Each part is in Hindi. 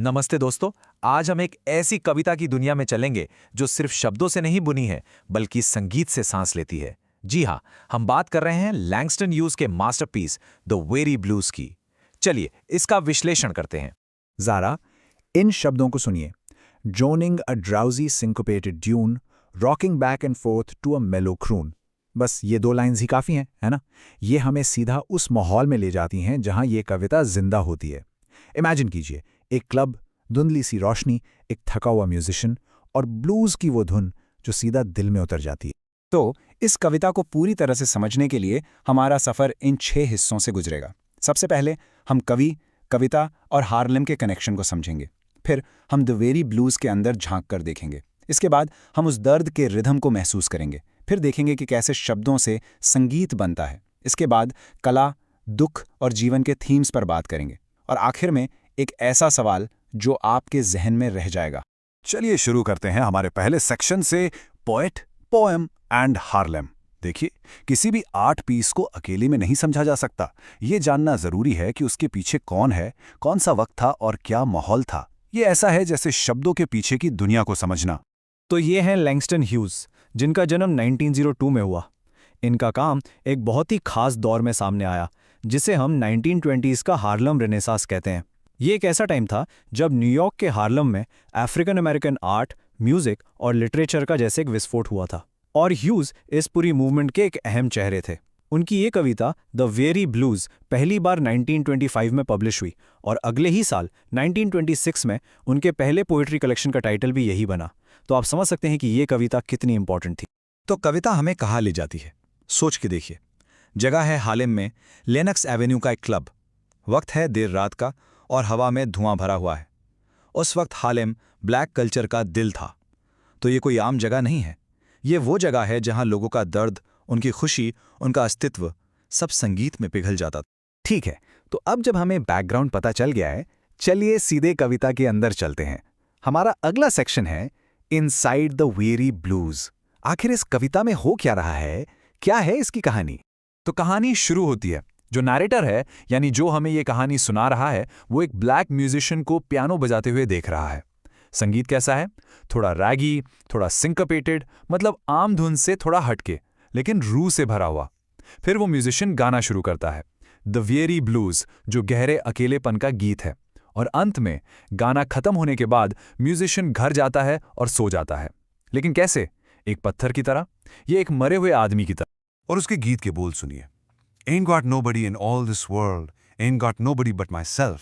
नमस्ते दोस्तों। आज हम एक ऐसी कविता की दुनिया में चलेंगे जो सिर्फ शब्दों से नहीं बुनी है बल्कि संगीत से सांस लेती है। जी हाँ, हम बात कर रहे हैं लैंगस्टन ह्यूज के मास्टरपीस द वेरी ब्लूज की। चलिए इसका विश्लेषण करते हैं। ज़ारा, इन शब्दों को सुनिए। Droning a drowsy syncopated tune, rocking back and forth to a mellow croon. बस ये दो लाइंस ही काफ़ी हैं, है ना? ये हमें सीधा उस माहौल में ले जाती हैं जहां ये कविता जिंदा होती है। इमेजिन कीजिए, एक क्लब, धुंधली सी रोशनी, एक थका हुआ म्यूजिशियन और ब्लूज़ की वो धुन जो सीधा दिल में उतर जाती है। तो इस कविता को पूरी तरह से समझने के लिए हमारा सफ़र इन 6 हिस्सों से गुजरेगा। सबसे पहले हम कवि, कविता और हार्लेम के कनेक्शन को समझेंगे। फिर हम द वेरी ब्लूज़ के अंदर झांक कर देखेंगे। इसके बाद हम उस दर्द के रिदम को महसूस करेंगे। फिर देखेंगे कि कैसे शब्दों से संगीत बनता है। इसके बाद कला, दुख और जीवन के थीम्स पर बात करेंगे। और आखिर में एक ऐसा सवाल जो आपके जहन में रह जाएगा। चलिए शुरू करते हैं हमारे पहले सेक्शन से, पोएट, पोएम एंड हार्लेम। देखिए, किसी भी आर्ट पीस को अकेले में नहीं समझा जा सकता। ये जानना जरूरी है कि उसके पीछे कौन है, कौन सा वक्त था और क्या माहौल था। ये ऐसा है जैसे शब्दों के पीछे की दुनिया को समझना। तो ये हैं लैंगस्टन ह्यूज, जिनका जन्म 1902 में हुआ। इनका काम एक बहुत ही खास दौर में सामने आया जिसे हम 1920s का हार्लम रेनेसांस कहते हैं। ये एक ऐसा टाइम था जब न्यूयॉर्क के हार्लम में अफ्रीकन अमेरिकन आर्ट, म्यूजिक और लिटरेचर का जैसे एक विस्फोट हुआ था। और ह्यूज इस पूरी मूवमेंट के एक अहम चेहरे थे। उनकी ये कविता द वेरी ब्लूज पहली बार 1925 में पब्लिश हुई और अगले ही साल 1926 में उनके पहले पोएट्री कलेक्शन का टाइटल भी यही बना। तो आप समझ सकते हैं कि ये कविता कितनी इंपॉर्टेंट थी। तो कविता हमें कहाँ ले जाती है, सोच के देखिए। जगह है हार्लेम में लेनक्स एवेन्यू का एक क्लब। वक्त है देर रात का और हवा में धुआं भरा हुआ है। उस वक्त हार्लेम ब्लैक कल्चर का दिल था। तो ये कोई आम जगह नहीं है। ये वो जगह है जहां लोगों का दर्द, उनकी खुशी, उनका अस्तित्व सब संगीत में पिघल जाता था। ठीक है, तो अब जब हमें बैकग्राउंड पता चल गया है, चलिए सीधे कविता के अंदर चलते हैं। हमारा अगला सेक्शन है इनसाइड द वेरी ब्लूज। आखिर इस कविता में हो क्या रहा है, क्या है इसकी कहानी? तो कहानी शुरू होती है। जो नैरेटर है, यानी जो हमें ये कहानी सुना रहा है, वो एक ब्लैक म्यूजिशियन को पियानो बजाते हुए देख रहा है। संगीत कैसा है? थोड़ा रैगी, थोड़ा सिंकपेटेड, मतलब आम धुन से थोड़ा हटके, लेकिन रूह से भरा हुआ। फिर वो म्यूजिशियन गाना शुरू करता है, द वेरी ब्लूज, जो गहरे अकेलेपन का गीत है। और अंत में गाना खत्म होने के बाद म्यूजिशियन घर जाता है और सो जाता है। लेकिन कैसे? एक पत्थर की तरह, ये एक मरे हुए आदमी की तरह। और उसके गीत के बोल सुनिए, Ain't got nobody in all this world, ain't got nobody but myself।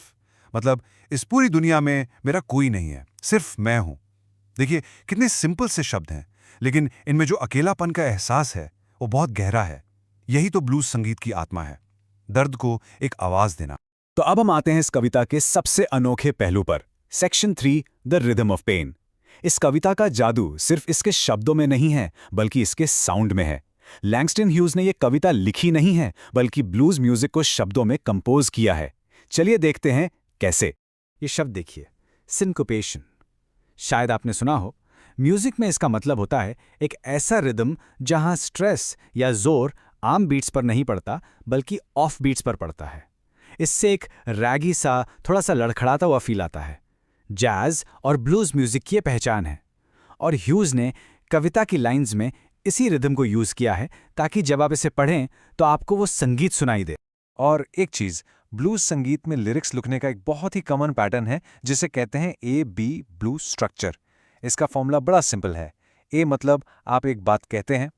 मतलब इस पूरी दुनिया में मेरा कोई नहीं है, सिर्फ मैं हूं। देखिए कितने सिंपल से शब्द हैं, लेकिन इनमें जो अकेलापन का एहसास है वो बहुत गहरा है। यही तो ब्लूज संगीत की आत्मा है, दर्द को एक आवाज देना। तो अब हम आते हैं इस कविता के सबसे अनोखे पहलू पर, section 3, the rhythm of pain. इस कविता का जादू सिर्फ इसके शब्दों में नहीं है बल्कि इसके साउंड में है। लैंगस्टन ह्यूज ने यह कविता लिखी नहीं है बल्कि ब्लूज म्यूजिक को शब्दों में कंपोज किया है। चलिए देखते हैं कैसे। ये शब्द देखिए, सिंकोपेशन। शायद आपने सुना हो। म्यूजिक में इसका मतलब होता है एक ऐसा रिदम जहां स्ट्रेस या जोर आम बीट्स पर नहीं पड़ता बल्कि ऑफ बीट्स पर पड़ता है। इससे एक रैगी सा, थोड़ा सा लड़खड़ाता हुआ फील आता है। जैज और ब्लूज म्यूजिक की पहचान है। और ह्यूज ने कविता की लाइंस में इसी रिदम को यूज किया है ताकि जब आप इसे पढ़ें तो आपको वो संगीत सुनाई दे। और एक चीज, ब्लूज संगीत में लिरिक्स लिखने का एक बहुत ही कॉमन पैटर्न है जिसे कहते हैं A-B ब्लूज स्ट्रक्चर। इसका फॉर्मूला बड़ा सिंपल है। A मतलब आप एक बात कहते हैं,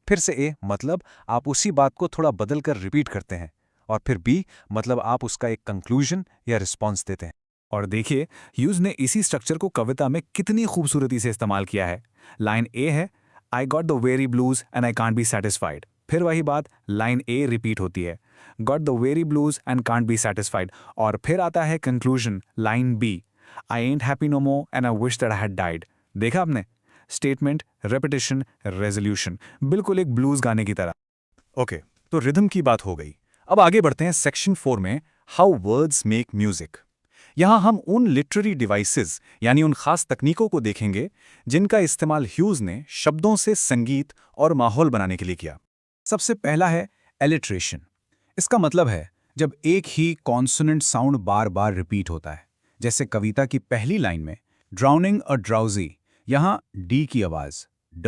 फिर से A मतलब आप उसी बात को थोड़ा बदल कर रिपीट करते हैं, और फिर B मतलब आप उसका एक कंक्लूजन या रिस्पॉन्स देते हैं। और देखिए ह्यूज ने इसी स्ट्रक्चर को कविता में कितनी खूबसूरती से इस्तेमाल किया है। लाइन A है, I got the very blues and I can't be satisfied. फिर वही बात लाइन A रिपीट होती है, got the very blues and can't be satisfied. और फिर आता है conclusion line B, I ain't happy no more and I wish that I had died. देखा आपने? स्टेटमेंट, रेपिटेशन, रेजोल्यूशन, बिल्कुल एक ब्लूज गाने की तरह। ओके, तो रिदम की बात हो गई। अब आगे बढ़ते हैं सेक्शन 4 में, हाउ वर्ड्स मेक म्यूजिक। यहां हम उन लिटरेरी डिवाइसेस यानी उन खास तकनीकों को देखेंगे जिनका इस्तेमाल ह्यूज ने शब्दों से संगीत और माहौल बनाने के लिए किया। सबसे पहला है एलिट्रेशन। इसका मतलब है जब एक ही कॉन्सोनेंट साउंड बार बार रिपीट होता है, जैसे कविता की पहली लाइन में ड्राउनिंग और ड्राउजी, यहाँ डी की आवाज ड,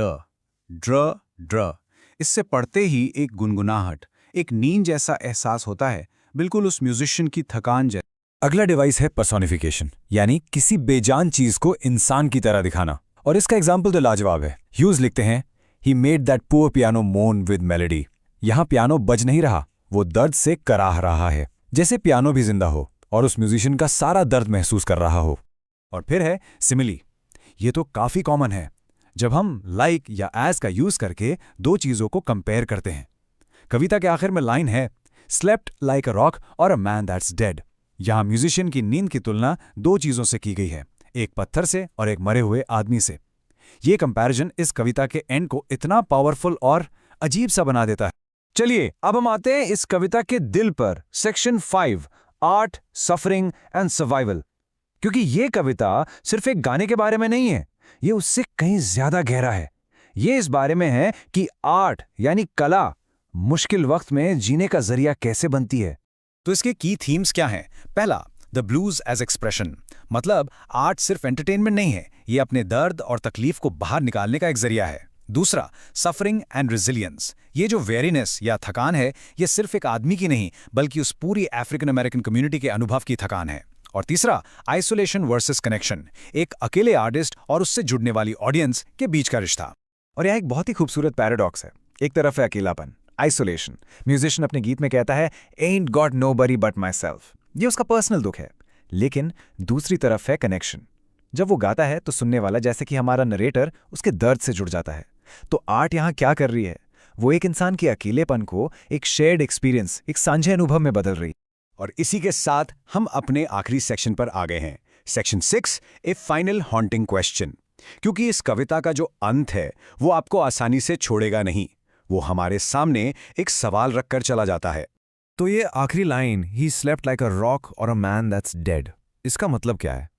ड्र, ड्र। इससे पढ़ते ही एक गुनगुनाहट, एक नींद जैसा एहसास होता है, बिल्कुल उस म्यूजिशियन की थकान जैसा। अगला डिवाइस है पर्सोनिफिकेशन, यानी किसी बेजान चीज को इंसान की तरह दिखाना। और इसका एग्जाम्पल तो लाजवाब है। ह्यूज लिखते हैं, he made that poor piano मोन विद मेलोडी। यहाँ पियानो बज नहीं रहा, वो दर्द से कराह रहा है, जैसे पियानो भी जिंदा हो और उस म्यूजिशियन का सारा दर्द महसूस कर रहा हो। और फिर है सिमिली। ये तो काफी कॉमन है, जब हम लाइक या एज का यूज करके दो चीजों को कंपेयर करते हैं। कविता के आखिर में लाइन है, स्लेप्ट लाइक अ रॉक और अ मैन दैट्स डेड। यहाँ म्यूजिशियन की नींद की तुलना दो चीजों से की गई है, एक पत्थर से और एक मरे हुए आदमी से। ये कंपैरिजन इस कविता के एंड को इतना पावरफुल और अजीब सा बना देता है। चलिए अब हम आते हैं इस कविता के दिल पर, section 5, art, suffering and survival. क्योंकि ये कविता सिर्फ एक गाने के बारे में नहीं है, ये उससे कहीं ज्यादा गहरा है। ये इस बारे में है कि आर्ट यानी कला मुश्किल वक्त में जीने का जरिया कैसे बनती है। तो इसके की थीम्स क्या हैं? पहला, द ब्लूज एज एक्सप्रेशन, मतलब आर्ट सिर्फ एंटरटेनमेंट नहीं है, ये अपने दर्द और तकलीफ को बाहर निकालने का एक जरिया है। दूसरा, सफरिंग एंड रेजिलियंस, ये जो वेरीनेस या थकान है, ये सिर्फ एक आदमी की नहीं बल्कि उस पूरी अफ्रीकन अमेरिकन कम्युनिटी के अनुभव की थकान है। और तीसरा, आइसोलेशन वर्सेस कनेक्शन, एक अकेले आर्टिस्ट और उससे जुड़ने वाली ऑडियंस के बीच का रिश्ता। और यहाँ एक बहुत ही खूबसूरत पैराडॉक्स है। एक तरफ है अकेलापन, आइसोलेशन। म्यूजिशियन अपने गीत में कहता है, ain't got nobody but myself. ये उसका पर्सनल दुख है। लेकिन दूसरी तरफ है कनेक्शन। जब वो गाता है तो सुनने वाला, जैसे कि हमारा नरेटर, उसके दर्द से जुड़ जाता है। तो आर्ट यहाँ क्या कर रही है? वो एक इंसान के अकेलेपन को एक शेयर्ड एक्सपीरियंस, एक साझे अनुभव में बदल रही। और इसी के साथ हम अपने आखिरी सेक्शन पर आ गए हैं, section 6, A final haunting question. क्योंकि इस कविता का जो अंत है वो आपको आसानी से छोड़ेगा नहीं, वो हमारे सामने एक सवाल रखकर चला जाता है। तो ये आखिरी line, he slept like a rock और अ मैन दैट्स डेड, इसका मतलब क्या है?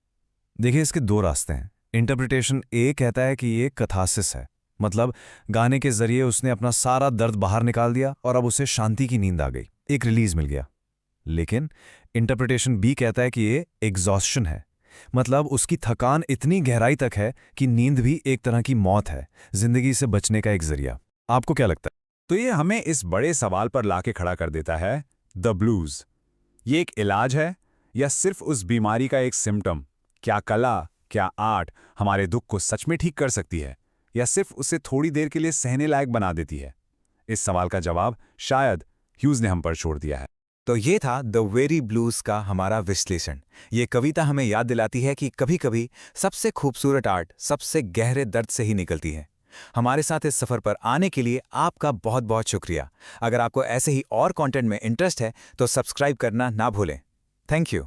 देखिए, इसके दो रास्ते हैं। इंटरप्रिटेशन ए कहता है कि ये कथासिस है, मतलब गाने के जरिए उसने अपना सारा दर्द बाहर निकाल दिया और अब उसे शांति की नींद आ गई, एक रिलीज मिल गया। लेकिन इंटरप्रिटेशन बी कहता है कि ये एग्जॉस्शन है, मतलब उसकी थकान इतनी गहराई तक है कि नींद भी एक तरह की मौत है, जिंदगी से बचने का एक जरिया। आपको क्या लगता है? तो ये हमें इस बड़े सवाल पर लाके खड़ा कर देता है, द ब्लूज ये एक इलाज है या सिर्फ उस बीमारी का एक सिम्टम? क्या कला, क्या आर्ट हमारे दुख को सच में ठीक कर सकती है या सिर्फ उसे थोड़ी देर के लिए सहने लायक बना देती है? इस सवाल का जवाब शायद ह्यूज ने हम पर छोड़ दिया है। तो ये था द वेरी ब्लूज का हमारा विश्लेषण। ये कविता हमें याद दिलाती है कि कभी-कभी सबसे खूबसूरत आर्ट सबसे गहरे दर्द से ही निकलती है। हमारे साथ इस सफर पर आने के लिए आपका बहुत बहुत शुक्रिया। अगर आपको ऐसे ही और कंटेंट में इंटरेस्ट है तो सब्सक्राइब करना ना भूलें। Thank you.